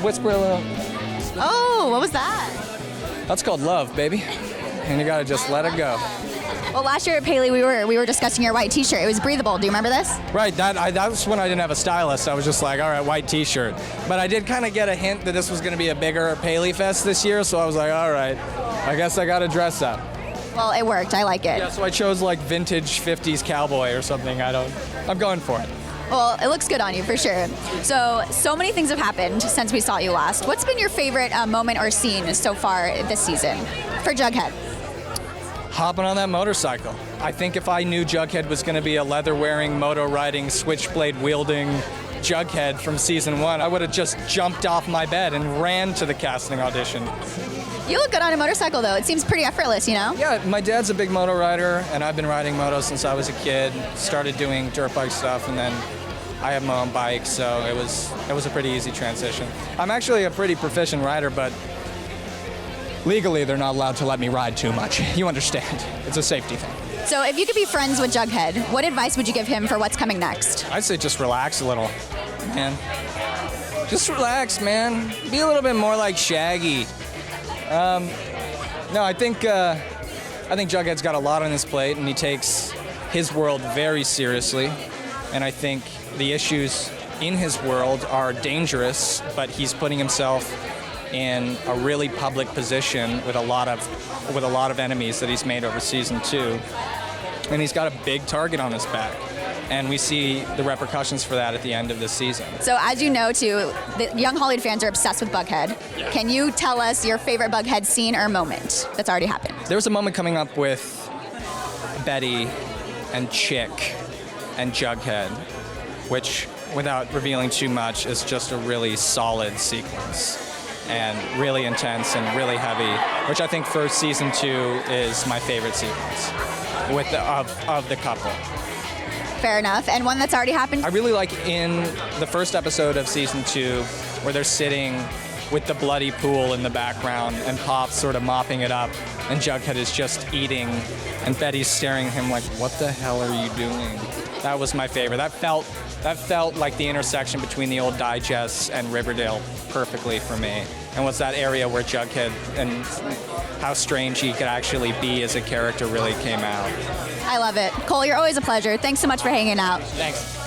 whisper a little. Oh, what was that? That's called love, baby. And you gotta just let it go. Well, last year at Paley, we were discussing your white T-shirt. It was breathable. Do you remember this? Right, that was when I didn't have a stylist. I was just like, all right, white T-shirt. But I did kind of get a hint that this was gonna be a bigger PaleyFest this year, so I was like, all right, I guess I gotta dress up. Well, it worked. I like it. Yeah, so I chose like vintage 50s cowboy or something. I'm going for it. Well, it looks good on you for sure. So many things have happened since we saw you last. What's been your favorite moment or scene so far this season for Jughead? Hopping on that motorcycle. I think if I knew Jughead was going to be a leather-wearing, moto-riding, switchblade-wielding Jughead from season 1, I would have just jumped off my bed and ran to the casting audition. You look good on a motorcycle, though. It seems pretty effortless, you know? Yeah, my dad's a big moto rider, and I've been riding moto since I was a kid. Started doing dirt bike stuff, and then I have my own bike, so it was a pretty easy transition. I'm actually a pretty proficient rider, but legally they're not allowed to let me ride too much. You understand. It's a safety thing. So if you could be friends with Jughead, what advice would you give him for what's coming next? I'd say just relax a little, man. Just relax, man. Be a little bit more like Shaggy. No, I think Jughead's got a lot on his plate, and he takes his world very seriously. And I think the issues in his world are dangerous, but he's putting himself in a really public position with a lot of enemies that he's made over season 2, and he's got a big target on his back. And we see the repercussions for that at the end of this season. So as you know, too, the young Hollywood fans are obsessed with Bughead. Yeah. Can you tell us your favorite Bughead scene or moment that's already happened? There's a moment coming up with Betty and Chick and Jughead, which, without revealing too much, is just a really solid sequence and really intense and really heavy, which I think for season 2 is my favorite sequence of the couple. Fair enough. And one that's already happened? I really like in the first episode of season 2 where they're sitting with the bloody pool in the background and Pop's sort of mopping it up and Jughead is just eating and Betty's staring at him like, what the hell are you doing? That was my favorite. That felt like the intersection between the old digests and Riverdale perfectly for me. And was that area where Jughead and how strange he could actually be as a character really came out. I love it. Cole, you're always a pleasure. Thanks so much for hanging out. Thanks.